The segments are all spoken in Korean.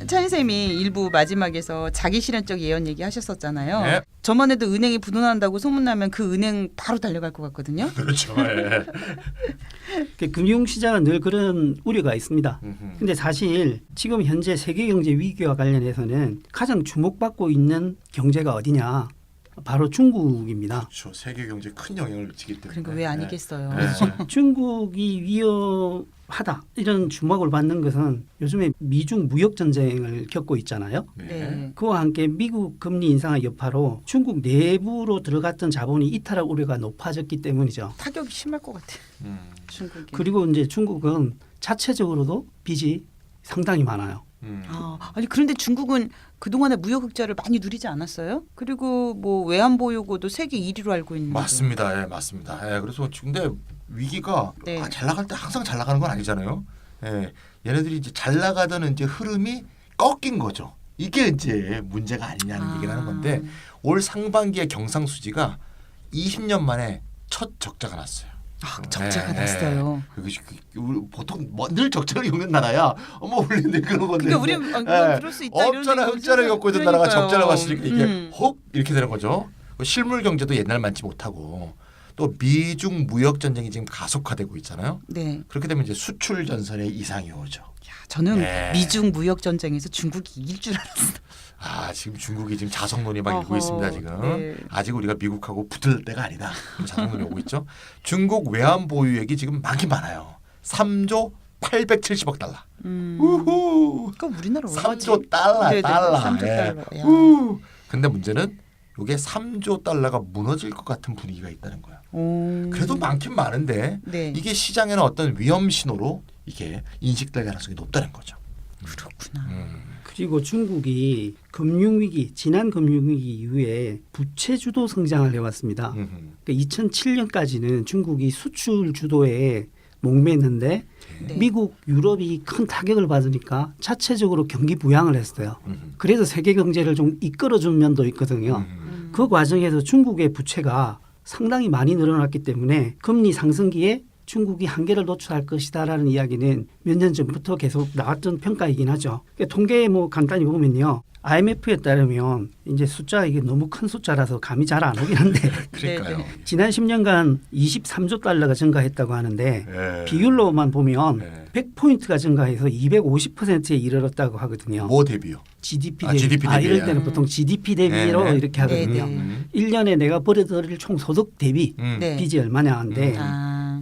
차인쌤이 일부 마지막에서 자기 실현적 예언 얘기하셨었잖아요. 네. 저만 해도 은행이 부도난다고 소문나면 그 은행 바로 달려갈 것 같거든요. 그렇죠. 예. 금융시장은 늘 그런 우려가 있습니다. 근데 사실 지금 현재 세계 경제 위기와 관련해서는 가장 주목받고 있는 경제가 어디냐? 바로 중국입니다. 그렇죠. 세계 경제에 큰 영향을 미치기 때문에. 그러니까 왜 아니겠어요. 네. 중국이 위험하다 이런 주목을 받는 것은 요즘에 미중 무역 전쟁을 겪고 있잖아요. 네. 그와 함께 미국 금리 인상의 여파로 중국 내부로 들어갔던 자본이 이탈할 우려가 높아졌기 때문이죠. 타격이 심할 것 같아요. 중국이. 그리고 이제 중국은 자체적으로도 빚이 상당히 많아요. 아니 그런데 중국은 그동안에 무역 흑자를 많이 누리지 않았어요? 그리고 뭐 외환 보유고도 세계 1위로 알고 있는데. 맞습니다. 예, 맞습니다. 예, 그래서 근데 위기가 네. 잘 나갈 때 항상 잘 나가는 건 아니잖아요. 예, 얘네들이 이제 잘 나가던 이제 흐름이 꺾인 거죠. 이게 이제 문제가 아니냐는 얘기를 하는 건데 올 상반기에 경상수지가 20년 만에 첫 적자가 났어요. 적자가 났어요. 보통 늘 적자를 겪는 나라야. 어머 원래 그런 건데. 그러니까 우리는 그럴 수 있다. 없잖아 흑자를 겪고 있는 나라가 적자를 봤으니까 이게 혹 이렇게 되는 거죠. 실물 경제도 옛날 많지 못하고 또 미중 무역 전쟁이 지금 가속화되고 있잖아요. 네. 그렇게 되면 이제 수출 전선에 이상이 오죠. 저는 네. 미중 무역 전쟁에서 중국이 이길 줄 알았어요. 지금 중국이 지금 자성론이 막 일고 있습니다. 지금 네. 아직 우리가 미국하고 붙을 때가 아니다. 자성론이 오고 있죠. 중국 외환 보유액이 지금 많긴 많아요. 3조 870억 달러. 우후. 그럼 우리나라 얼마지? 3조 달러. 네네, 달러. 3조 예. 달러. 야. 근데 문제는 이게 3조 달러가 무너질 것 같은 분위기가 있다는 거야. 그래도 많긴 많은데 네. 이게 시장에는 어떤 위험 신호로 이게 인식될 가능성이 높다는 거죠. 그렇구나. 그리고 중국이 금융위기, 지난 금융위기 이후에 부채 주도 성장을 해왔습니다. 그러니까 2007년까지는 중국이 수출 주도에 목매했는데 네. 미국, 유럽이 큰 타격을 받으니까 자체적으로 경기 부양을 했어요. 그래서 세계 경제를 좀 이끌어준 면도 있거든요. 그 과정에서 중국의 부채가 상당히 많이 늘어났기 때문에 금리 상승기에 중국이 한계를 노출할 것이다라는 이야기는 몇 년 전부터 계속 나왔던 평가이긴 하죠. 그러니까 통계 뭐 간단히 보면요. IMF에 따르면 이제 숫자 이게 너무 큰 숫자라서 감이 잘 안 오긴 한데 그러니까요. 네. 지난 10년간 23조 달러가 증가했다고 하는데 예. 비율로만 보면 예. 100포인트가 증가해서 250%에 이르렀다고 하거든요. 뭐 대비요? GDP 아, 대비. GDP 대비. 이럴 때는 보통 GDP 대비로 네, 네. 이렇게 하거든요. 네, 네. 1년에 내가 벌어들일 총 소득 대비 네. 빚이 얼마냐 하는데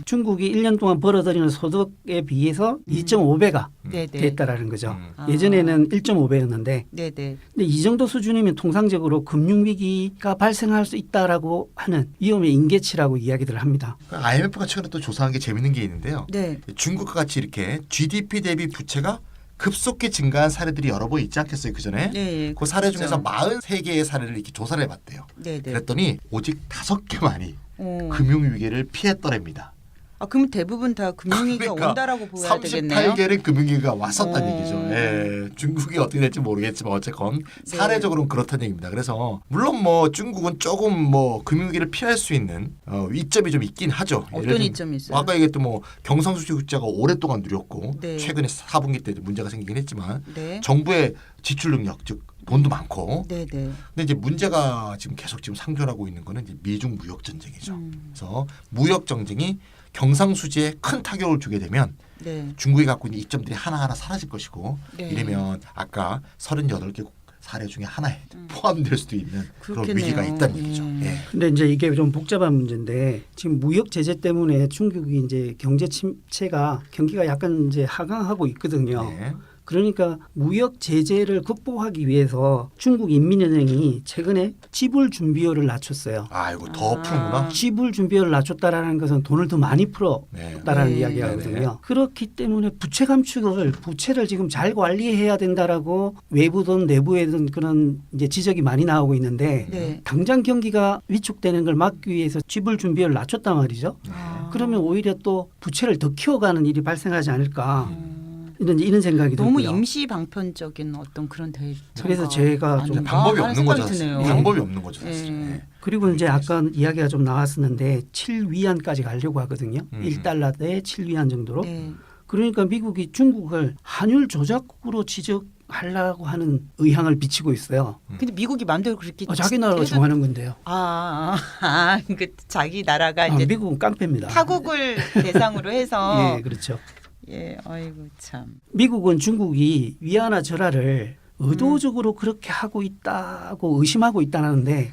중국이 1년 동안 벌어들이는 소득에 비해서 2.5배가 네네. 됐다라는 거죠. 아. 예전에는 1.5배였는데 네네. 근데 이 정도 수준이면 통상적으로 금융위기가 발생할 수 있다라고 하는 위험의 임계치라고 이야기들을 합니다. IMF가 최근에 또 조사한 게 재밌는 게 있는데요. 네. 중국과 같이 이렇게 GDP 대비 부채가 급속히 증가한 사례들이 여러 번 있지 않겠어요, 그 전에? 네. 그 사례 중에서 그렇죠. 43개의 사례를 이렇게 조사를 해봤대요. 네네. 그랬더니 오직 5개만이 금융위기를 피했더랍니다. 그럼 대부분 다 금융위기가 그러니까 온다라고 보여야 되겠네요. 38개는 금융위기가 왔었다는 어. 얘기죠. 예, 중국이 어떻게 될지 모르겠지만 어쨌건 네. 사례적으로는 그렇다는 얘기입니다. 그래서 물론 뭐 중국은 조금 뭐 금융위기를 피할 수 있는 이점이 좀 있긴 하죠. 예를 어떤 들면 이점이 있어요? 아까 얘기했던 뭐 경상수지 흑자가 오랫동안 누렸고 네. 최근에 4분기 때 문제가 생기긴 했지만 네. 정부의 지출 능력 즉 돈도 많고 네네. 근데 이제 문제가 지금 계속 상존하고 있는 거는 이제 미중 무역 전쟁이죠. 그래서 무역 전쟁이 경상수지에 큰 타격을 주게 되면 네. 중국이 갖고 있는 이점들이 하나하나 사라질 것이고 네. 이러면 아까 38개 사례 중에 하나에 포함될 수도 있는 그런 그렇겠네요. 위기가 있다는 얘기죠. 예. 근데 이제 이게 좀 복잡한 문제인데 지금 무역 제재 때문에 중국이 이제 경제 침체가 경기가 약간 이제 하강하고 있거든요. 네. 그러니까 무역 제재를 극복하기 위해서 중국 인민은행이 최근에 지불 준비율을 낮췄어요. 아이고 더 푸는구나. 지불 준비율을 낮췄다라는 것은 돈을 더 많이 풀었다라는 네. 이야기하거든요. 네. 그렇기 때문에 부채를 지금 잘 관리해야 된다라고 외부든 내부에든 그런 이제 지적이 많이 나오고 있는데 네. 당장 경기가 위축되는 걸 막기 위해서 지불 준비율을 낮췄단 말이죠. 그러면 오히려 또 부채를 더 키워가는 일이 발생하지 않을까. 이런 생각이 너무 들고요. 임시 방편적인 어떤 그런 대처가 그래서 제가 좀 방법이 없는 거죠. 드네요. 방법이 없는 거죠. 사실. 예. 네. 그리고 이제 아까 이야기가 좀 나왔었는데 7위안까지 가려고 하거든요. 1달러대 7위안 정도로. 네. 그러니까 미국이 중국을 환율 조작국으로 지적하려고 하는 의향을 비치고 있어요. 근데 미국이 마음대로 그렇게 자기 나라가 해도- 정하는 건데요. 그 자기 나라가 이제 미국은 깡패입니다. 타국을 대상으로 해서 예, 그렇죠. 예, 아이고 참. 미국은 중국이 위안화 절하를 의도적으로 그렇게 하고 있다고 의심하고 있다는데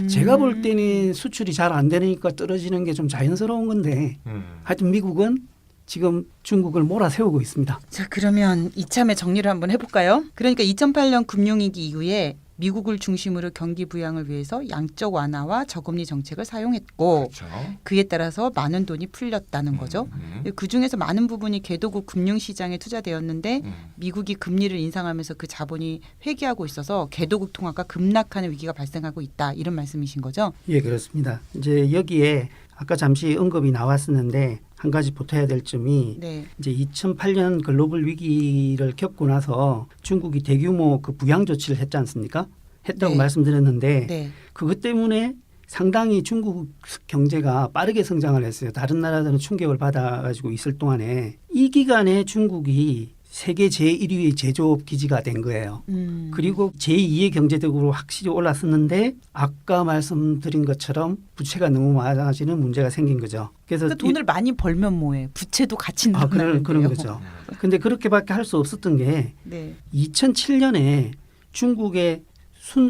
제가 볼 때는 수출이 잘 안 되니까 떨어지는 게 좀 자연스러운 건데 하여튼 미국은 지금 중국을 몰아세우고 있습니다. 자, 그러면 이참에 정리를 한번 해볼까요? 그러니까 2008년 금융위기 이후에 미국을 중심으로 경기 부양을 위해서 양적 완화와 저금리 정책을 사용했고 그렇죠. 그에 따라서 많은 돈이 풀렸다는 거죠. 그 중에서 많은 부분이 개도국 금융시장에 투자되었는데 미국이 금리를 인상하면서 그 자본이 회귀하고 있어서 개도국 통화가 급락하는 위기가 발생하고 있다. 이런 말씀이신 거죠? 예, 그렇습니다. 이제 여기에 아까 잠시 언급이 나왔었는데 한 가지 보태야 될 점이 네. 이제 2008년 글로벌 위기를 겪고 나서 중국이 대규모 그 부양 조치를 했지 않습니까? 했다고 네. 말씀드렸는데 네. 그것 때문에 상당히 중국 경제가 빠르게 성장을 했어요. 다른 나라들은 충격을 받아가지고 있을 동안에 이 기간에 중국이 세계 제1위의 제조업 기지가 된 거예요. 그리고 제2의 경제대국으로 확실히 올랐었는데 아까 말씀드린 것처럼 부채가 너무 많아지는 문제가 생긴 거죠. 그래서 그러니까 돈을 많이 벌면 뭐해? 부채도 같이 늘어나는데요. 그런 거죠. 근데 그렇게밖에 할 수 없었던 게 네. 2007년에 중국의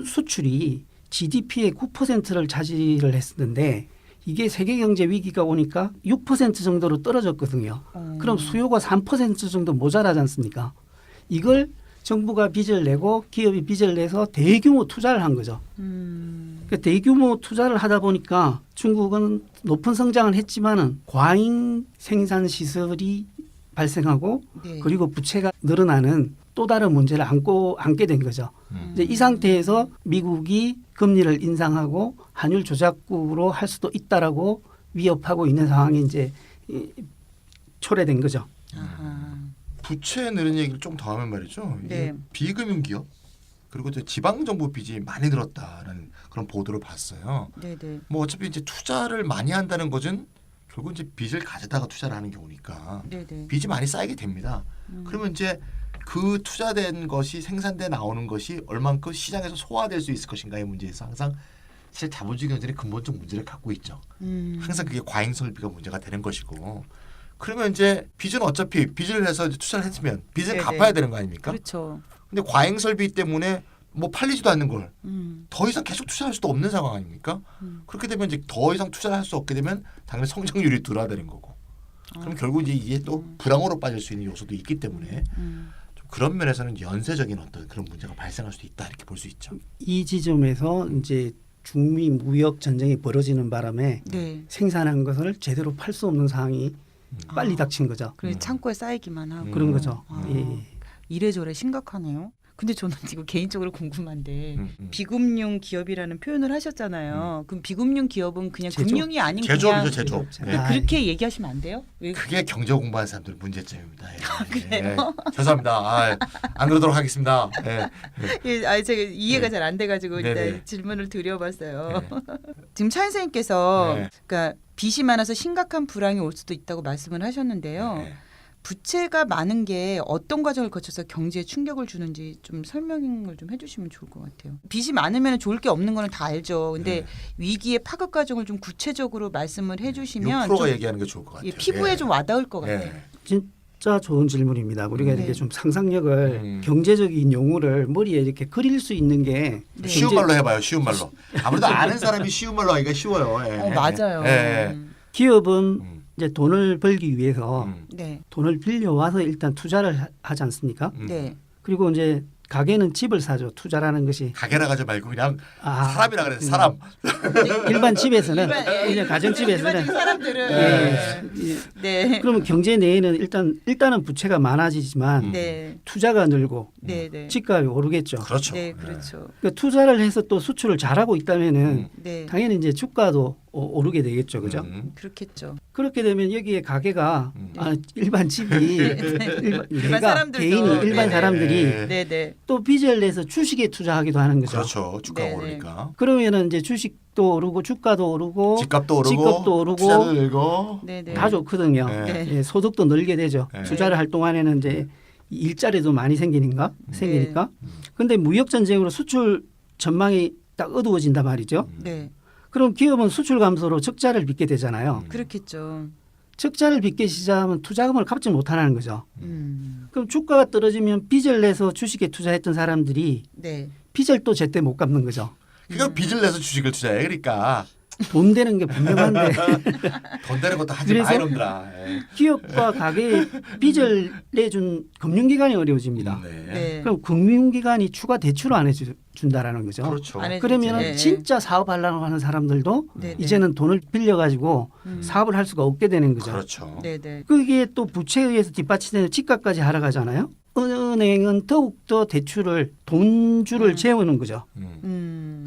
수출이 GDP의 9%를 차지를 했었는데 이게 세계 경제 위기가 오니까 6% 정도로 떨어졌거든요. 그럼 수요가 3% 정도 모자라지 않습니까? 이걸 정부가 빚을 내고 기업이 빚을 내서 대규모 투자를 한 거죠. 그러니까 대규모 투자를 하다 보니까 중국은 높은 성장을 했지만은 과잉 생산 시설이 발생하고 네. 그리고 부채가 늘어나는 또 다른 문제를 안게 된 거죠. 이제 이 상태에서 미국이 금리를 인상하고 환율 조작국으로 할 수도 있다라고 위협하고 있는 상황이 이제 초래된 거죠. 아하. 부채 늘은 얘기를 좀 더 하면 말이죠. 이게 네. 비금융 기업 그리고 또 지방 정부 빚이 많이 늘었다라는 그런 보도를 봤어요. 네네. 뭐 어차피 이제 투자를 많이 한다는 것은 결국 이제 빚을 가져다가 투자를 하는 경우니까 네네. 빚이 많이 쌓이게 됩니다. 그러면 이제 그 투자된 것이 생산돼 나오는 것이 얼만큼 시장에서 소화될 수 있을 것인가의 문제에서 항상 사실 자본주의 경제는 근본적 문제를 갖고 있죠. 항상 그게 과잉 설비가 문제가 되는 것이고 그러면 이제 빚은 어차피 빚을 해서 이제 투자를 했으면 빚은 네네. 갚아야 되는 거 아닙니까? 그렇죠. 근데 과잉 설비 때문에 뭐 팔리지도 않는 걸 더 음. 이상 계속 투자할 수도 없는 상황 아닙니까? 그렇게 되면 이제 더 이상 투자를 할 수 없게 되면 당연히 성장률이 둔화되는 거고. 그럼 결국 이제 이게 또 불황으로 빠질 수 있는 요소도 있기 때문에 좀 그런 면에서는 연쇄적인 어떤 그런 문제가 발생할 수도 있다 이렇게 볼 수 있죠. 이 지점에서 이제 중미 무역 전쟁이 벌어지는 바람에 네. 생산한 것을 제대로 팔 수 없는 상황이 빨리 닥친 거죠. 그래 창고에 쌓이기만 하고 그런 거죠. 아, 예. 이래저래 심각하네요. 근데 저는 지금 개인적으로 궁금한데 비금융 기업이라는 표현을 하셨잖아요. 그럼 비금융 기업은 그냥 제조업. 금융이 아닌 제조업이죠, 그냥 제조업. 제조업. 예. 아, 그렇게 얘기하시면 안 돼요? 왜? 그게 경제 공부하는 사람들 문제점입니다. 예. 예. 죄송합니다. 안 그러도록 하겠습니다. 예. 예, 아 제가 이해가 네. 잘 안 돼가지고 네네. 일단 질문을 드려봤어요. 네. 지금 차 선생님께서 네. 그러니까 빚이 많아서 심각한 불황이 올 수도 있다고 말씀을 하셨는데요. 네. 부채가 많은 게 어떤 과정을 거쳐서 경제에 충격을 주는지 좀 설명을 좀 해주시면 좋을 것 같아요. 빚이 많으면 좋을 게 없는 거는 다 알죠. 근데 네. 위기의 파급 과정을 좀 구체적으로 말씀을 해주시면 6%가 좀 얘기하는 게 좋을 것 같아요. 예, 피부에 예. 좀 와닿을 것 예. 같아요. 진짜 좋은 질문입니다. 우리가 네. 이렇게 좀 상상력을 경제적인 용어를 머리에 이렇게 그릴 수 있는 게 네. 쉬운 말로 해봐요. 쉬운 말로. 아무래도 아는 사람이 쉬운 말로 하기가 쉬워요. 예. 맞아요. 예. 기업은 이제 돈을 벌기 위해서 네, 돈을 빌려와서 일단 투자를 하지 않습니까? 네. 그리고 이제 가게는 집을 사죠. 투자라는 것이 가게라 가지 말고 그냥 아, 사람이라 그래. 사람. 일반 집에서는 예, 그냥 가정집에서는 일반적인 사람들은 예. 네. 그러면 경제 내에는 일단은 부채가 많아지지만 네. 투자가 늘고 네, 네. 집값이 오르겠죠. 그렇죠. 네, 그렇죠. 그러니까 투자를 해서 또 수출을 잘하고 있다면은 네. 당연히 이제 주가도 오르게 되겠죠, 그죠? 그렇겠죠. 그렇게 되면 여기에 가게가 일반 집이 일반 사람들도. 개인이 일반 네. 사람들이 네네. 또 빚을 내서 주식에 투자하기도 하는 거죠. 그렇죠. 주가가 네네. 오르니까. 그러면은 이제 주식도 오르고 주가도 오르고 집값도 오르고 집값도 오르고 투자도 늘고. 네네. 다 좋거든요. 네. 네. 예, 소득도 늘게 되죠. 네. 투자를 할 동안에는 이제 일자리도 많이 생기니까. 네. 근데 무역 전쟁으로 수출 전망이 딱 어두워진단 말이죠. 네. 그럼 기업은 수출 감소로 적자를 빚게 되잖아요. 그렇겠죠. 적자를 빚기 시작하면 투자금을 갚지 못하는 거죠. 음. 그럼 주가가 떨어지면 빚을 내서 주식에 투자했던 사람들이 네. 빚을 또 제때 못 갚는 거죠. 그러니까 빚을 내서 주식을 투자해. 그러니까 돈 되는 게 분명한데 돈 되는 것도 하지 그래서 마 이놈들아. 예. 기업과 가게에 빚을 내준 금융기관이 어려워집니다. 네. 네. 그럼 금융기관이 추가 대출을 안 해준다라는 거죠. 그렇죠. 안 해- 그러면 네. 진짜 사업하려고 하는 사람들도 네. 이제는 돈을 빌려가지고 사업을 할 수가 없게 되는 거죠. 그렇죠. 네네. 그게 또 부채에 의해서 뒷받침되는 집값까지 하러 가잖아요. 은행은 더욱더 대출을 돈줄을 재우는 거죠.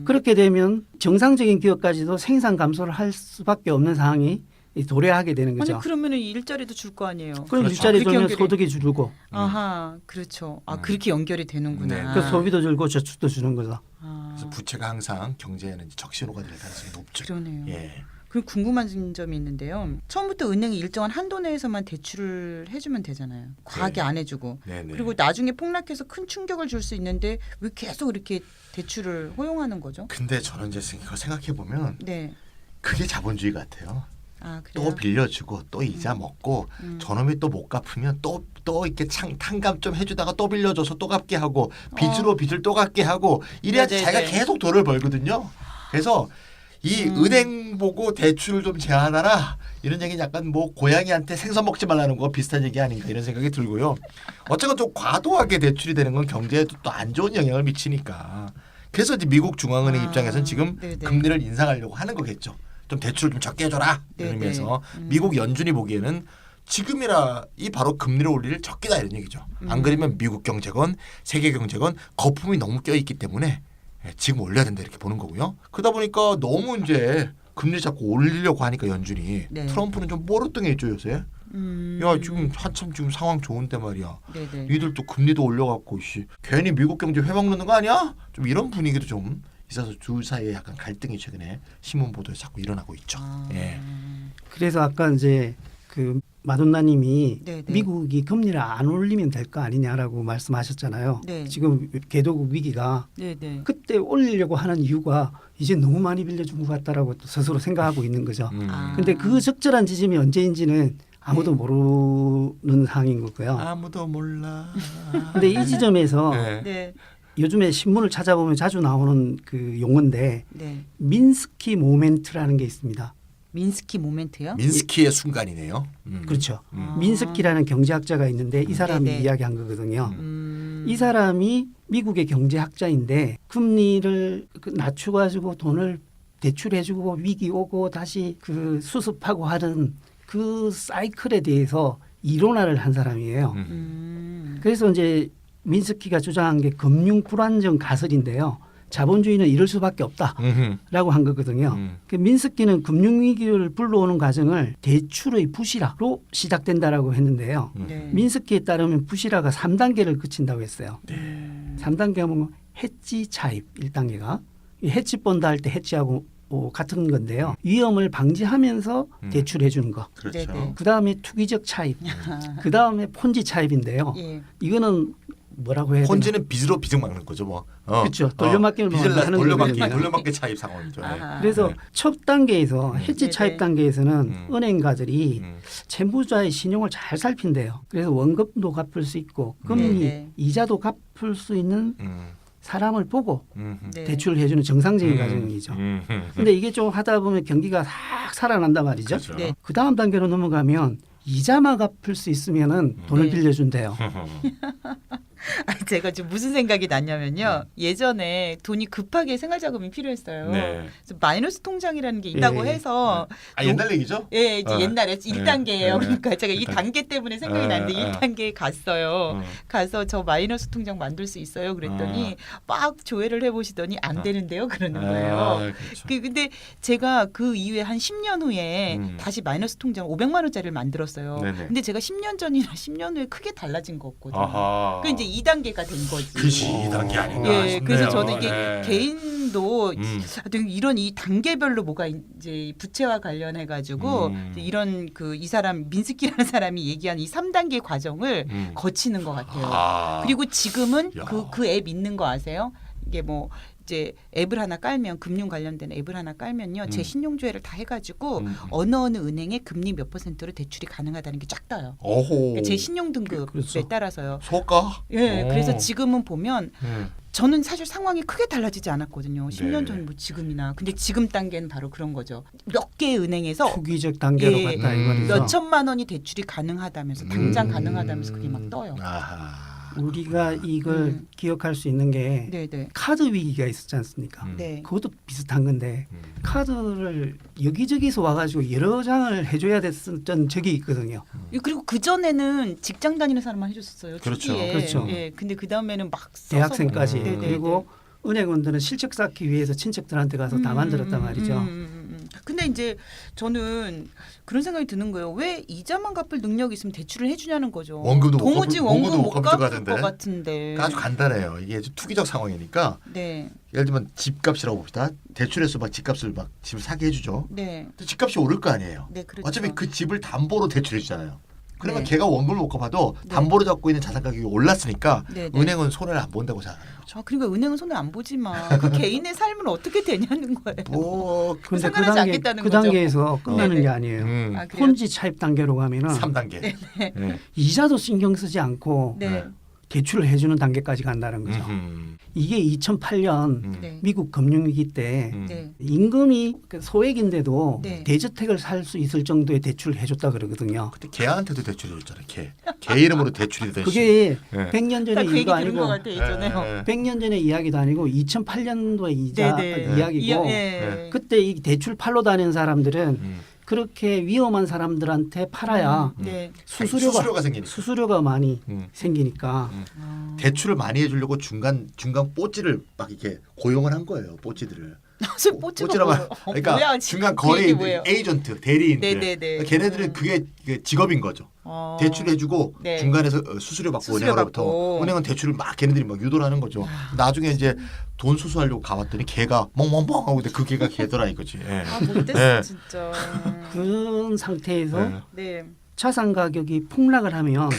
그렇게 되면 정상적인 기업까지도 생산 감소를 할 수밖에 없는 상황이 도래하게 되는 거죠. 아니 그러면은 일자리도 줄 거 아니에요. 그럼 그렇죠. 일자리 그렇게 줄면 연결이- 소득이 줄고 아하, 그렇죠. 아 그렇게 연결이 되는구나. 네. 그 소비도 줄고 저축도 주는 거죠. 아, 그래서 부채가 항상 경제에는 적신호가 될 가능성이 높죠. 그러네요. 예. 그리고 궁금한 점이 있는데요. 처음부터 은행이 일정한 한도 내에서만 대출을 해주면 되잖아요. 과하게 네. 안 해주고. 네네. 그리고 나중에 폭락해서 큰 충격을 줄 수 있는데 왜 계속 이렇게 대출을 허용하는 거죠? 근데 저는 이제 그거 생각해 보면 네. 그게 자본주의 같아요. 아 그래요? 또 빌려주고 또 이자 먹고 저놈이 또 못 갚으면 또 이렇게 탕감 좀 해주다가 또 빌려줘서 또 갚게 하고 빚으로 빚을 또 갚게 하고 이래야지 네네네. 자기가 계속 돈을 벌거든요. 그래서 이 은행 보고 대출을 좀 제한하라 이런 얘기는 약간 뭐 고양이한테 생선 먹지 말라는 거 비슷한 얘기 아닌가 이런 생각이 들고요. 어쨌건 좀 과도하게 대출이 되는 건 경제에도 또 안 좋은 영향을 미치니까 그래서 이제 미국 중앙은행 입장에서는 지금 네네. 금리를 인상하려고 하는 거겠죠. 좀 대출을 좀 적게 해줘라 이런 네네. 의미에서 미국 연준이 보기에는 지금이라 이 바로 금리를 올릴 적기다 이런 얘기죠. 안 그러면 미국 경제건 세계 경제건 거품이 너무 껴있기 때문에 지금 올려야 된다 이렇게 보는 거고요. 그러다 보니까 너무 이제 금리 자꾸 올리려고 하니까 연준이 네. 트럼프는 좀 뽀르뚱해 있죠 요새. 야 지금 한참 지금 상황 좋은데 말이야. 네네. 니들도 금리도 올려갖고 괜히 미국 경제 회복 넣는 거 아니야? 좀 이런 분위기도 좀 있어서 둘 사이에 약간 갈등이 최근에 신문 보도에 자꾸 일어나고 있죠. 아. 예. 그래서 아까 이제 그 마돈나님이 네네. 미국이 금리를 안 올리면 될 거 아니냐라고 말씀하셨잖아요. 네. 지금 개도국 위기가 네네. 그때 올리려고 하는 이유가 이제 너무 많이 빌려준 것 같다라고 또 스스로 생각하고 있는 거죠. 아. 근데 그 적절한 지점이 언제인지는 아무도 네. 모르는 상황인 거고요. 아무도 몰라. 근데 이 지점에서 네. 네. 요즘에 신문을 찾아보면 자주 나오는 그 용어인데 네. 민스키 모멘트라는 게 있습니다. 민스키 모멘트요? 민스키의 순간이네요. 그렇죠. 아. 민스키라는 경제학자가 있는데 이 사람이 네네. 이야기한 거거든요. 음. 이 사람이 미국의 경제학자인데 금리를 낮춰가지고 돈을 대출해주고 위기 오고 다시 그 수습하고 하는 그 사이클에 대해서 이론화를 한 사람이에요. 그래서 이제 민스키가 주장한 게 금융 불안정 가설인데요. 자본주의는 이럴 수밖에 없다라고 한 거거든요. 그 민스키는 금융위기를 불러오는 과정을 대출의 부실화로 시작된다라고 했는데요. 네. 민스키에 따르면 부실화가 3단계를 거친다고 했어요. 3단계가 뭐 해지 차입 1단계가 해치 본다 할 때 해치하고 같은 건데요. 위험을 방지하면서 대출해 주는 거. 그렇죠. 네네. 그다음에 투기적 차입. 그다음에 폰지 차입인데요. 예. 이거는 뭐라고 해야 되나? 폰지는 빚으로 빚을 막는 거죠, 뭐. 그렇죠. 돌려막기를 빚을 하는 돌려막기, 거거든요. 돌려막기 차입 상황이죠. 예. 아하. 그래서 네. 첫 단계에서 해지 네네. 차입 단계에서는 은행가들이 음. 채무자의 신용을 잘 살핀대요. 그래서 원금도 갚을 수 있고 금리 네네. 이자도 갚을 수 있는 사람을 보고 네. 대출을 해주는 정상적인 과정이죠. 근데 이게 좀 하다 보면 경기가 싹 살아난단 말이죠. 그렇죠. 네. 그 다음 단계로 넘어가면 이자만 갚을 수 있으면은 돈을 네. 빌려준대요. 제가 지금 무슨 생각이 났냐면요. 예전에 돈이 급하게 생활자금이 필요했어요. 네. 그래서 마이너스 통장이라는 게 있다고 예. 해서 아 옛날 얘기죠? 예, 이제 옛날에 1단계예요. 네. 그러니까 제가 이 1단계. 단계 때문에 생각이 네. 나는데 네. 1단계에 갔어요. 가서 저 마이너스 통장 만들 수 있어요. 그랬더니 막 조회를 해보시더니 안 되는데요. 그러는 거예요. 그렇죠. 근데 제가 그 이후에 한 10년 후에 다시 마이너스 통장 500만 원짜리를 만들었어요. 네네. 근데 제가 10년 전이나 10년 후에 크게 달라진 거 없거든요. 아하. 그 이제 2단계가 된 거지. 그치 2단계 아닌가 예, 싶네요. 그래서 저는 이게 네. 개인도 하여튼 이런 이 단계별로 뭐가 이제 부채와 관련해 가지고 이런 그 이 사람 민스키라는 사람이 얘기한 이 3단계 과정을 거치는 것 같아요. 아. 그리고 지금은 야. 그 앱 있는 거 아세요? 이게 뭐 이제 앱을 하나 깔면 금융 관련된 앱을 하나 깔면요. 제 신용조회를 다 해가지고 어느 은행에 금리 몇 %로 대출이 가능하다는 게 쫙 떠요. 오호. 그러니까 제 신용 등급에 그렇죠. 따라서요. 소가? 예, 오. 그래서 지금은 보면 음. 저는 사실 상황이 크게 달라지지 않았거든요. 10년 네. 전 뭐 지금이나. 근데 지금 단계는 바로 그런 거죠. 몇 개의 은행에서 투기적 단계로 예, 갔다 이 말이죠. 몇 천만 원이 대출이 가능하다면서 당장 가능하다면서 그게 막 떠요. 아하. 우리가 이걸 기억할 수 있는 게 네, 네. 카드 위기가 있었지 않습니까? 네. 그것도 비슷한 건데 카드를 여기저기서 와가지고 여러 장을 해줘야 됐었던 적이 있거든요. 그리고 그 전에는 직장 다니는 사람만 해줬었어요. 그렇죠. 초기에. 그렇죠. 예, 근데 그 다음에는 막 써서 대학생까지. 네, 네, 그리고 은행원들은 실적 쌓기 위해서 친척들한테 가서 다 만들었단 말이죠. 근데 이제 저는 그런 생각이 드는 거예요. 왜 이자만 갚을 능력이 있으면 대출을 해주냐는 거죠. 원금도 못 도무지 갚을- 원금 못 원금도 못 갚을 갚을 것 것 같은데. 아주 간단해요. 이게 좀 투기적 상황이니까 네, 예를 들면 집값이라고 봅시다. 대출해서 막 집값을 막 집을 사게 해주죠. 네, 근데 집값이 오를 거 아니에요. 네, 그렇죠. 어차피 그 집을 담보로 대출해주잖아요. 그러면 네. 걔가 원금을 못 갚아도 네. 담보로 잡고 있는 자산 가격이 올랐으니까 네, 네. 은행은 손해를 안 본다고 생각하는 거죠. 그러니까 은행은 손에 안 보지만 그 개인의 삶은 어떻게 되냐는 거예요. 뭐 근데 그 상관하지 단계 않겠다는 그 거죠. 단계에서 끝나는 네네. 게 아니에요. 아, 그래요? 혼지 차입 단계로 가면은 3단계. 네. 이자도 신경 쓰지 않고 네, 대출을 해주는 단계까지 간다는 거죠. 이게 2008년 네, 미국 금융위기 때 네. 임금이 소액인데도 네. 대저택을 살 수 있을 정도의 대출을 해줬다 그러거든요. 그때 걔한테도 대출해줬잖아요. 걔 이름으로 대출이 되던 그게 네. 100년 전의 딱그 얘기 이야기도 들은 것 아니고 같아 예전에요. 100년 전의 이야기도 아니고 2008년도의 이자 네네. 이야기고 예. 그때 이 대출 팔러 다니는 사람들은 그렇게 위험한 사람들한테 팔아야 네. 수수료가 생기니까. 수수료가 많이 생기니까 대출을 많이 해주려고 중간 뽀찌를 막 이렇게 고용을 한 거예요. 뽀찌들을. 무슨 뽀찌가 뽀찌라고 뭐예요? 그러니까 뭐야, 중간 그 얘기 거래인 뭐예요? 에이전트 대리인들. 네네네. 걔네들은 그게 직업인 거죠. 대출해주고 네. 중간에서 수수료 받고 수수료 은행으로부터 받고. 은행은 대출을 막 걔네들이 막 유도를 하는 거죠. 나중에 이제 돈 수수하려고 가봤더니 걔가 멍멍멍 하고 그 걔가 걔더라 이거지. 예. 아 못됐어 네. 진짜. 그런 상태에서 네. 네. 자산 가격이 폭락을 하면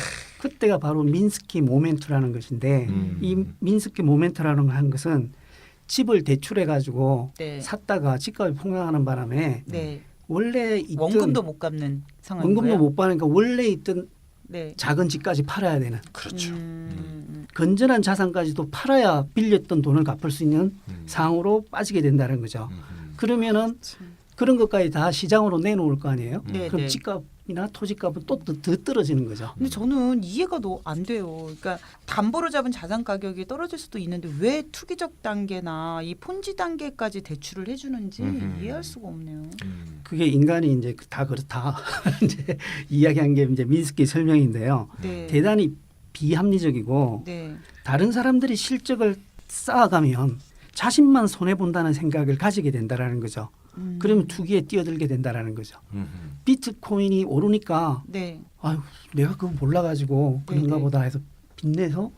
그때가 바로 민스키 모멘트라는 것인데 이 민스키 모멘트라는 한 것은 집을 대출해 가지고 네. 샀다가 집값이 폭락하는 바람에 네. 원래 있던 원금도 못 갚는 상황인 원금도 거예요? 못 받으니까 원래 있던 네. 작은 집까지 팔아야 되는 그렇죠. 건전한 자산까지도 팔아야 빌렸던 돈을 갚을 수 있는 상황으로 빠지게 된다는 거죠. 그러면은 그런 것까지 다 시장으로 내놓을 거 아니에요? 네, 그럼 네. 집값이나 토지값은 또 더 떨어지는 거죠. 근데 저는 이해가 안 돼요. 그러니까 담보로 잡은 자산 가격이 떨어질 수도 있는데 왜 투기적 단계나 이 폰지 단계까지 대출을 해주는지 이해할 수가 없네요. 그게 인간이 이제 다 그렇다 이제 이야기한 게 이제 민스키 설명인데요. 네. 대단히 비합리적이고 네. 다른 사람들이 실적을 쌓아가면 자신만 손해 본다는 생각을 가지게 된다라는 거죠. 그러면 투기에 뛰어들게 된다라는 거죠. 비트코인이 오르니까 네. 아유 내가 그거 몰라가지고 그런가 네네. 보다 해서 빚내서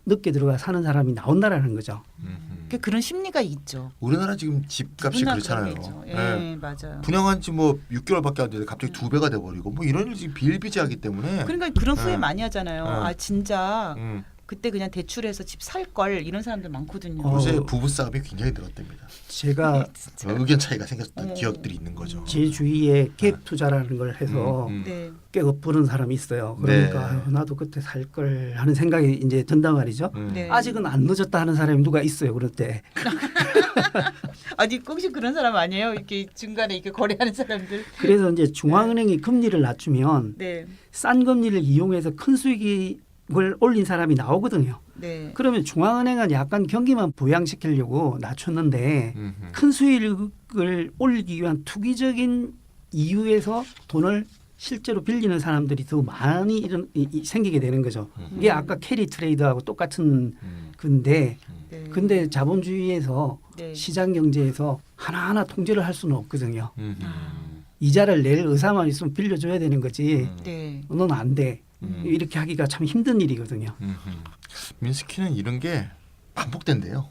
늦게 들어가 사는 사람이 나온다라는 거죠. 그러니까 그런 심리가 있죠. 우리나라 지금 집값이 누구나 그렇잖아요. 그런 게 있죠. 예. 예, 맞아요. 분양한 지 뭐 6개월밖에 안 됐는데 갑자기 2배가 돼버리고 뭐 이런 일이 지금 비일비재하기 때문에. 그러니까 그런 후회 네. 많이 하잖아요. 네. 아 진짜 음. 그때 그냥 대출해서 집 살 걸 이런 사람들 많거든요. 요새 부부 싸움이 굉장히 늘었답니다. 제가 의견 차이가 생겼던 어. 기억들이 있는 거죠. 제 주위에 갭 투자라는 걸 해서 네. 꽤 엎부른 사람이 있어요. 그러니까 네. 아유, 나도 그때 살 걸 하는 생각이 이제 든단 말이죠. 네. 아직은 안 늦었다 하는 사람이 누가 있어요. 그럴 때. 아니 혹시 그런 사람 아니에요? 이렇게 중간에 이렇게 거래하는 사람들. 그래서 이제 중앙은행이 금리를 낮추면 네. 싼 금리를 이용해서 큰 수익을 올린 사람이 나오거든요. 네. 그러면 중앙은행은 약간 경기만 부양시키려고 낮췄는데 큰 수익을 올리기 위한 투기적인 이유에서 돈을 실제로 빌리는 사람들이 더 많이 생기게 되는 거죠. 이게 아까 캐리 트레이드하고 똑같은 건데 네. 근데 자본주의에서 네. 시장 경제에서 하나하나 통제를 할 수는 없거든요. 아. 이자를 낼 의사만 있으면 빌려줘야 되는 거지. 네. 너는 안 돼. 이렇게 하기가 참 힘든 일이거든요. 민스키는 이런 게 반복된대요.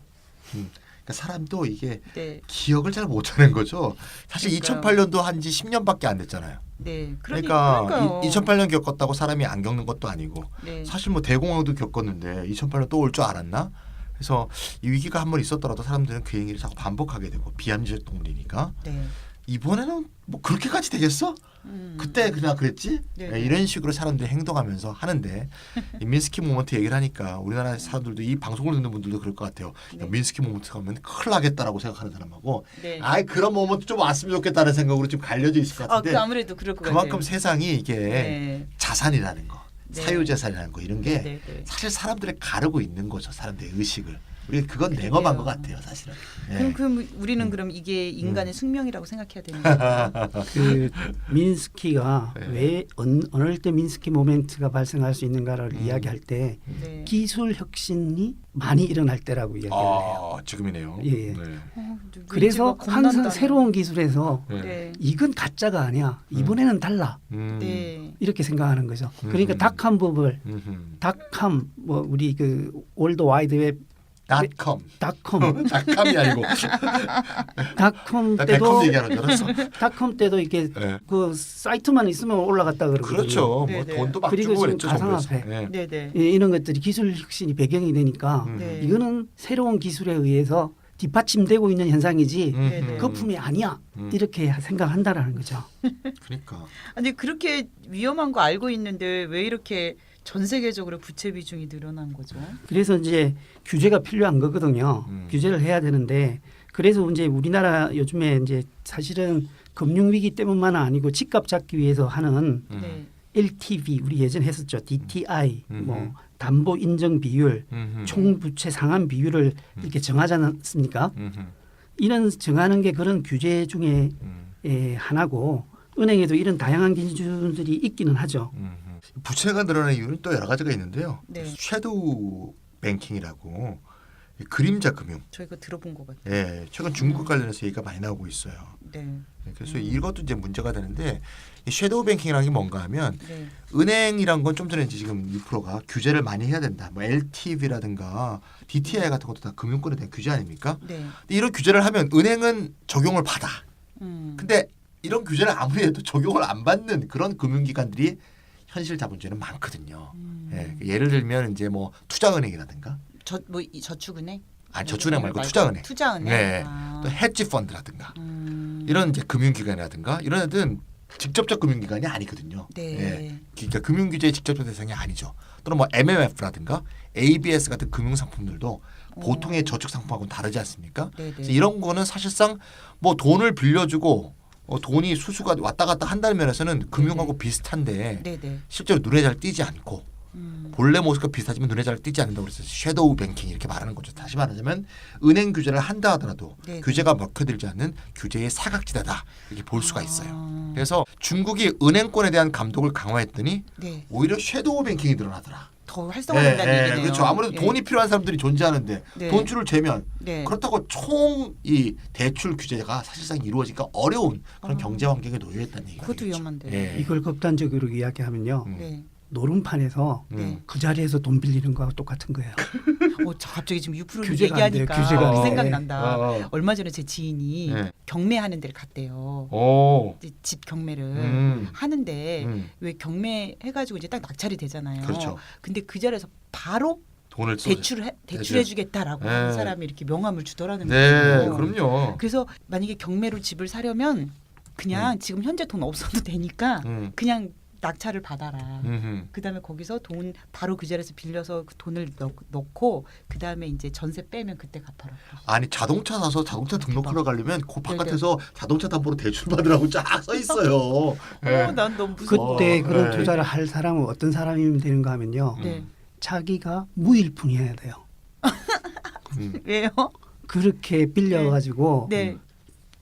그러니까 사람도 이게 네. 기억을 잘 못하는 거죠. 사실 그러니까요. 2008년도 한 지 10년밖에 안 됐잖아요. 네. 그러니까 그러니까요. 2008년 겪었다고 사람이 안 겪는 것도 아니고 네. 사실 뭐 대공황도 겪었는데 2008년 또 올 줄 알았나? 그래서 이 위기가 한 번 있었더라도 사람들은 그 얘기를 자꾸 반복하게 되고 비합리적 동물이니까 네. 이번에는 뭐 그렇게까지 되겠어? 그때 그냥 그랬지? 네. 이런 식으로 사람들이 행동하면서 하는데 이 민스키 모먼트 얘기를 하니까 우리나라 사람들도 이 방송을 듣는 분들도 그럴 것 같아요. 네. 야, 민스키 모먼트 가면 큰일 나겠다라고 생각하는 사람하고 네. 아이 그런 모먼트 좀 왔으면 좋겠다는 생각으로 좀 갈려져 있을 것 아, 같은데 그 아무래도 그럴 것 그만큼 같아요. 세상이 이게 네. 자산이라는 거, 네. 사유재산이라는 거 이런 게 네, 네. 사실 사람들을 가르고 있는 거죠. 사람들의 의식을. 우리 그건 그러게요. 냉엄한 것 같아요, 사실은. 예. 그럼 우리는 그럼 이게 인간의 숙명이라고 생각해야 되는 거예요. 그 민스키가 네. 왜 어느 때 민스키 모멘트가 발생할 수 있는가를 이야기할 때 네. 기술 혁신이 많이 일어날 때라고 이야기를 해요. 지금이네요. 예. 네. 그래서 의지가 항상 겁난다네. 새로운 기술에서 네. 네. 이건 가짜가 아니야. 이번에는 달라. 네. 이렇게 생각하는 거죠. 그러니까 닷컴 버블, 닷컴 뭐 우리 그 월드 와이드 웹 닷컴. 닷컴 닷컴이 아니고 닷컴 나 때도 닷컴 얘기하는 줄 알았어. 닷컴 때도 이게 네. 그 사이트만 있으면 올라갔다 그러거든요. 그렇죠. 뭐 네네. 돈도 막 그리고 주고 지금 그랬죠. 가상화폐. 정부에서. 네. 네, 네. 이런 것들이 기술 혁신이 배경이 되니까 네. 이거는 새로운 기술에 의해서 뒷받침되고 있는 현상이지 네네. 거품이 아니야. 이렇게 생각한다라는 거죠. 그러니까. 아니 그렇게 위험한 거 알고 있는데 왜 이렇게 전 세계적으로 부채 비중이 늘어난 거죠? 그래서 이제 규제가 필요한 거거든요. 규제를 해야 되는데 그래서 이제 우리나라 요즘에 이제 사실은 금융 위기 때문만 아니고 집값 잡기 위해서 하는 네. LTV 우리 예전에 했었죠. DTI 뭐 담보 인정 비율, 총 부채 상환 비율을 이렇게 정하지 않습니까? 이런 정하는 게 그런 규제 중에 하나고 은행에도 이런 다양한 기준들이 있기는 하죠. 부채가 늘어나는 이유는 또 여러 가지가 있는데요. 네. 섀도우 뱅킹이라고 그림자 금융. 저 이거 들어본 것 같아요. 예, 최근 중국 관련해서 얘기가 많이 나오고 있어요. 네. 그래서 이것도 이제 문제가 되는데 이 섀도우 뱅킹이라는 게 뭔가 하면 네. 은행이란 건 좀 전에 이제 지금 2%가 규제를 많이 해야 된다. 뭐 LTV라든가 DTI 같은 것도 다 금융권에 대한 규제 아닙니까? 네. 근데 이런 규제를 하면 은행은 적용을 받아. 음. 근데 이런 규제를 아무리 해도 적용을 안 받는 그런 금융기관들이 현실 자본주의는 많거든요. 예, 예를 들면 이제 뭐 투자은행이라든가 저뭐 저축은행? 아니 저축은행 말고 투자은행. 투자은행. 네. 아. 또 헤지 펀드라든가 이런 이제 금융기관이라든가 이런 애들은 직접적 금융기관이 아니거든요. 네. 예. 그러니까 금융규제의 직접적 대상이 아니죠. 또는 뭐 MMF라든가 ABS 같은 금융상품들도 보통의 저축상품하고는 다르지 않습니까? 네네. 그래서 이런 거는 사실상 뭐 돈을 빌려주고 돈이 수수가 왔다 갔다 한다는 면에서는 금융하고 비슷한데 네네. 실제로 눈에 잘 띄지 않고 본래 모습과 비슷하지만 눈에 잘 띄지 않는다고 그래서 섀도우 뱅킹 이렇게 말하는 거죠. 다시 말하자면 은행 규제를 한다 하더라도 네네. 규제가 먹혀들지 않는 규제의 사각지대다 이렇게 볼 수가 있어요. 아. 그래서 중국이 은행권에 대한 감독을 강화했더니 네. 오히려 섀도우 뱅킹이 늘어나더라. 더 활성화된다는 얘기네요. 그렇죠. 아무래도 예. 돈이 필요한 사람들이 존재하는데 네. 돈줄을 재면 네. 그렇다고 총 이 대출 규제가 사실상 이루어지기가 어려운 그런 경제 환경에 놓여 있다는 얘기죠. 그것도 위험한데. 예. 이걸 극단적으로 이야기하면요. 네. 노름판에서 네. 그 자리에서 돈 빌리는 거하고 똑같은 거예요. 갑자기 지금 6%를 규제가 안 돼요. 얘기하니까 규제가 안 돼. 생각난다. 얼마 전에 제 지인이 네. 경매하는 데를 갔대요. 오. 이제 집 경매를 하는데 왜 경매 해가지고 이제 딱 낙찰이 되잖아요. 그렇죠. 근데 그 자리에서 바로 돈을 대출해주겠다라고 네. 하는 사람이 이렇게 명함을 주더라는 네, 거예요. 그럼요. 그래서 만약에 경매로 집을 사려면 그냥 지금 현재 돈 없어도 되니까 그냥 낙찰을 받아라. 그다음에 거기서 돈 바로 그 자리에서 빌려서 그 돈을 넣고 그다음에 이제 전세 빼면 그때 갚아라. 아니 자동차 사서 자동차 등록하러 가려면 그 바깥에서 자동차 담보로 대출 받으라고 쫙 써 있어요. 네. 난 너무 무서워. 그때 그런 네. 투자를 할 사람은 어떤 사람이면 되는가 하면요. 네. 자기가 무일푼이어야 돼요. 왜요? 그렇게 빌려가지고 네.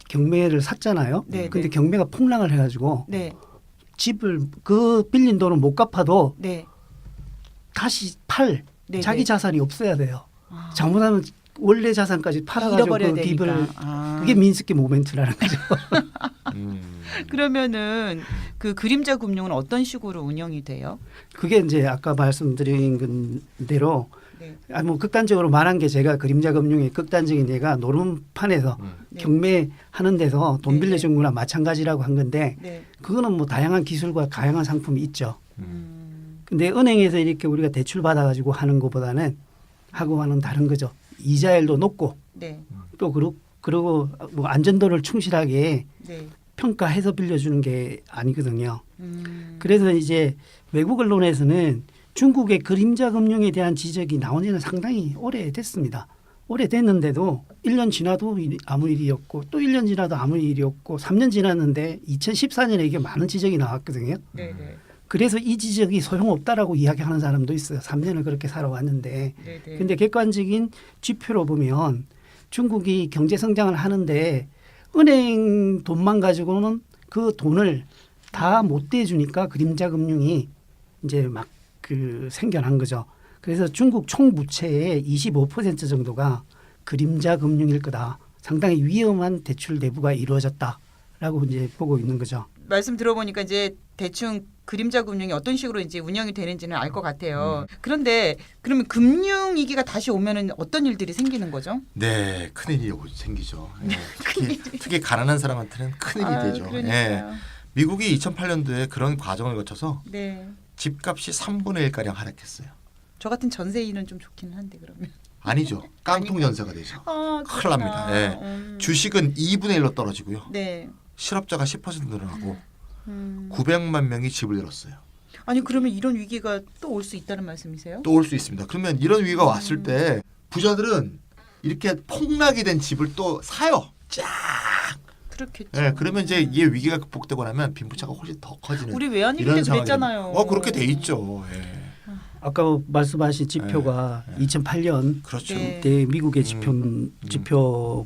경매를 샀잖아요. 네, 근데 네. 경매가 폭락을 해가지고 네. 집을 그 빌린 돈을 못 갚아도 네. 다시 팔 네, 자기 네. 자산이 없어야 돼요. 아. 잘못하면 원래 자산까지 팔아가지고 잃어버려야 그 되니까. 빚을 아. 그게 민스키 모멘트라는 거죠. 그러면은 그 그림자 금융은 어떤 식으로 운영이 돼요? 그게 이제 아까 말씀드린 대로 네. 뭐 극단적으로 말한 게 제가 그림자 금융의 극단적인 예가 노름판에서 네. 경매하는 데서 돈 네, 빌려준 거랑 마찬가지라고 한 건데 네. 그거는 뭐 다양한 기술과 다양한 상품이 있죠. 음. 근데 은행에서 이렇게 우리가 대출 받아가지고 하는 것보다는 하고와는 다른 거죠. 이자율도 높고 네. 또 그리고 뭐 안전도를 충실하게 네. 평가해서 빌려주는 게 아니거든요. 음. 그래서 이제 외국 언론에서는 중국의 그림자 금융에 대한 지적이 나온 지는 상당히 오래됐습니다. 오래됐는데도 1년 지나도 아무 일이 없고 또 1년 지나도 아무 일이 없고 3년 지났는데 2014년에 이게 많은 지적이 나왔거든요. 네, 네. 그래서 이 지적이 소용없다라고 이야기하는 사람도 있어요. 3년을 그렇게 살아왔는데. 네, 네. 근데 객관적인 지표로 보면 중국이 경제 성장을 하는데 은행 돈만 가지고는 그 돈을 다 못 대주니까 그림자 금융이 이제 막 생겨난 거죠. 그래서 중국 총 부채의 25% 정도가 그림자 금융일 거다. 상당히 위험한 대출 내부가 이루어졌다라고 이제 보고 있는 거죠. 말씀 들어보니까 이제 대충 그림자 금융이 어떤 식으로 이제 운영이 되는지는 알 것 같아요. 그런데 그러면 금융 위기가 다시 오면은 어떤 일들이 생기는 거죠? 네, 큰일이 생기죠. 예. 특히 가난한 사람한테는 큰일이 되죠. 예. 그러니까요. 미국이 2008년도에 그런 과정을 거쳐서 네. 집값이 3분의 1가량 하락했어요. 저 같은 전세인은 좀 좋기는 한데 그러면. 아니죠. 깡통 연쇄가 되죠. 아, 큰일 납니다. 예. 주식은 2분의 1로 떨어지고요. 네. 실업자가 10% 늘어나고 900만 명이 집을 잃었어요. 아니 그러면 이런 위기가 또 올 수 있다는 말씀이세요? 또 올 수 있습니다. 그러면 이런 위기가 왔을 때 부자들은 이렇게 폭락이 된 집을 또 사요. 쫙. 그렇겠죠. 예, 그러면 이제 이 위기가 극복되고 나면 빈부차가 훨씬 더 커지는 우리 외환위기 이런 때 상황이 그랬잖아요. 그렇게 돼 있죠. 예. 아까 말씀하신 지표가 2008년 그렇죠. 네. 때 미국의 지표인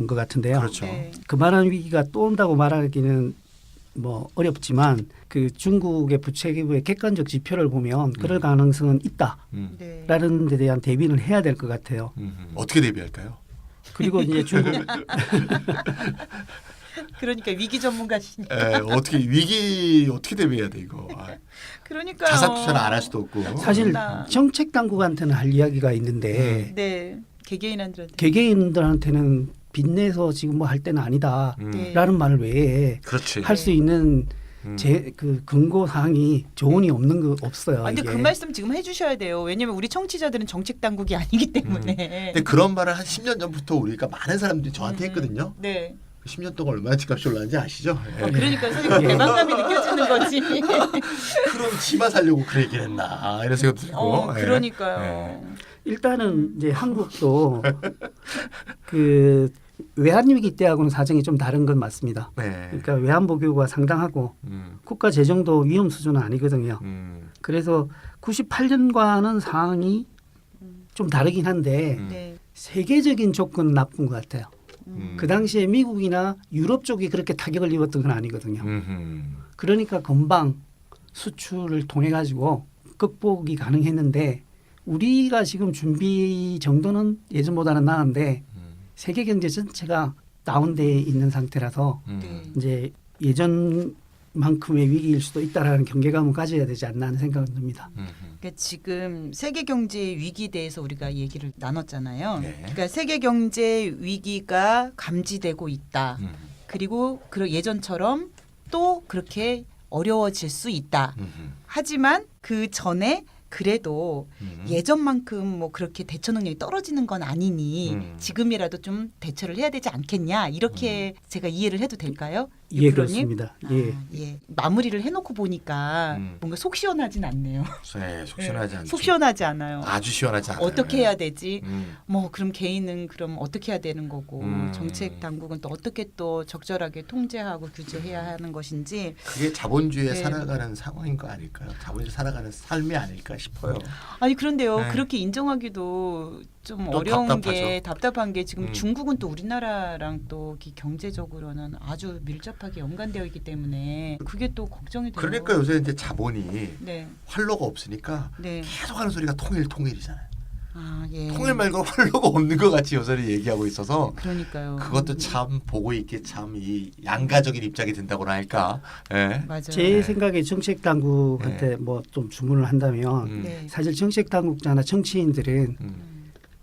것 같은데요. 그렇죠. 네. 그만한 위기가 또 온다고 말하기는 뭐 어렵지만 그 중국의 부채 기부의 객관적 지표를 보면 그럴 가능성은 있다라는 음. 네. 데 대한 대비는 해야 될 것 같아요. 어떻게 대비할까요? 그리고 이제 중국 그러니까 위기 전문가시니까. 예, 어떻게 위기 어떻게 대비해야 돼 이거? 그러니까요. 자산 투자를 안 할 수도 없고. 사실 그렇구나. 정책 당국한테는 할 이야기가 있는데 네. 개개인한테. 개개인들한테는 빚내서 지금 뭐 할 때는 아니다라는 네. 말을 왜 그렇지. 할 수 있는 그 근거 사항이 조언이 없는 거 없어요. 아, 근데 이게. 그 말씀 지금 해주셔야 돼요. 왜냐면 우리 청취자들은 정책 당국이 아니기 때문에. 근데 그런 말을 한 10년 전부터 우리가 많은 사람들이 저한테 했거든요. 네. 10년 동안 얼마나 집값이 올랐는지 아시죠? 예. 그러니까 선생님 대박감이 느껴지는 거지. 그럼 지마 살려고 그 얘기를 했나 이런 생각 들고. 예. 그러니까요. 일단은 이제 한국도 그 외환위기 때하고는 사정이 좀 다른 건 맞습니다. 네. 그러니까 외환 보유고가 상당하고 국가 재정도 위험 수준은 아니거든요. 그래서 98년과는 상황이 좀 다르긴 한데 네. 세계적인 조건은 나쁜 것 같아요. 음. 그 당시에 미국이나 유럽 쪽이 그렇게 타격을 입었던 건 아니거든요. 그러니까 금방 수출을 통해 가지고 극복이 가능했는데 우리가 지금 준비 정도는 예전보다는 나은데 세계 경제 전체가 다운돼 있는 상태라서 네. 이제 예전만큼의 위기일 수도 있다라는 경계감을 가져야 되지 않나 하는 생각은 듭니다. 그러니까 지금 세계 경제 위기에 대해서 우리가 얘기를 나눴잖아요. 네. 그러니까 세계 경제 위기가 감지되고 있다. 그리고 예전처럼 또 그렇게 어려워질 수 있다. 하지만 그 전에 그래도 예전만큼 뭐 그렇게 대처 능력이 떨어지는 건 아니니 지금이라도 좀 대처를 해야 되지 않겠냐 이렇게 제가 이해를 해도 될까요? 예, 프로님? 그렇습니다. 예. 예. 마무리를 해놓고 보니까 뭔가 속 시원하진 않네요. 네, 속 시원하지 않죠. 속 시원하지 않아요. 아주 시원하지 않아요. 어떻게 해야 되지? 음. 뭐 그럼 개인은 그럼 어떻게 해야 되는 거고 정책 당국은 또 어떻게 또 적절하게 통제하고 규제해야 하는 것인지 그게 자본주의에 네. 살아가는 상황인 거 아닐까요? 자본주의 살아가는 삶이 아닐까 싶어요. 아니 그런데요 네. 그렇게 인정하기도 좀 또 어려운 답답하죠. 게 답답한 게 지금 음. 중국은 또 우리나라랑 또 경제적으로는 아주 밀접하게 연관되어 있기 때문에 그게 또 걱정이 돼요. 그러니까 요새 이제 자본이 네, 활로가 없으니까 네. 계속 하는 소리가 통일이잖아요. 아 예. 통일 말고 활로가 없는 것 같이 요새는 얘기하고 있어서 그러니까요. 그것도 참 보고 있기 참 이 양가적인 입장이 든다고나 할까. 예. 맞아요. 제 생각에 정책 당국한테 뭐 좀 주문을 한다면 음. 네. 사실 정책 당국자나 정치인들은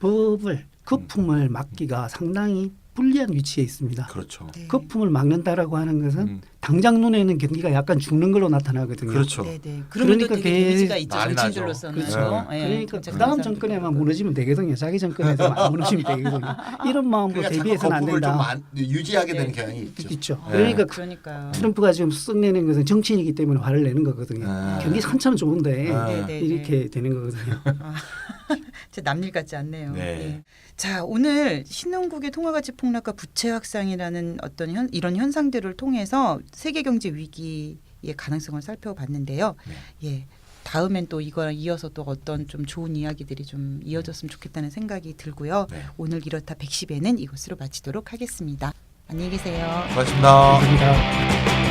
법을 거품을 막기가 상당히 불리한 위치에 있습니다. 그렇죠. 네. 거품을 막는다라고 하는 것은 음. 당장 눈에는 경기가 약간 죽는 걸로 나타나거든요. 그렇죠. 네, 네. 그러니까 그러니까 되게 데미지가 있죠. 난리 나죠. 정치인들로서는. 그렇죠. 예, 그러니까 정책 그 다음 사람들도 정권에만 그렇고. 무너지면 되거든요. 자기 정권에도 안 무너지면 되거든요. 이런 마음으로 그러니까 자꾸 대비해서는 안 거품을 된다. 좀 유지하게 되는 네. 경향이 있죠. 있죠. 네. 그러니까 그러니까요. 트럼프가 지금 썩내는 것은 정치인이기 때문에 화를 내는 거거든요. 아. 경기 한참 좋은데 아. 네, 네, 이렇게 되는 거거든요. 제 남일 같지 않네요. 네. 예. 자, 오늘 신흥국의 통화가치 폭락과 부채 확산이라는 어떤 이런 현상들을 통해서 세계 경제 위기의 가능성을 살펴봤는데요. 네. 예. 다음엔 또 이거랑 이어서 또 어떤 좀 좋은 이야기들이 좀 이어졌으면 좋겠다는 생각이 들고요. 네. 오늘 이렇다 110에는 이것으로 마치도록 하겠습니다. 안녕히 계세요. 고맙습니다. 감사합니다.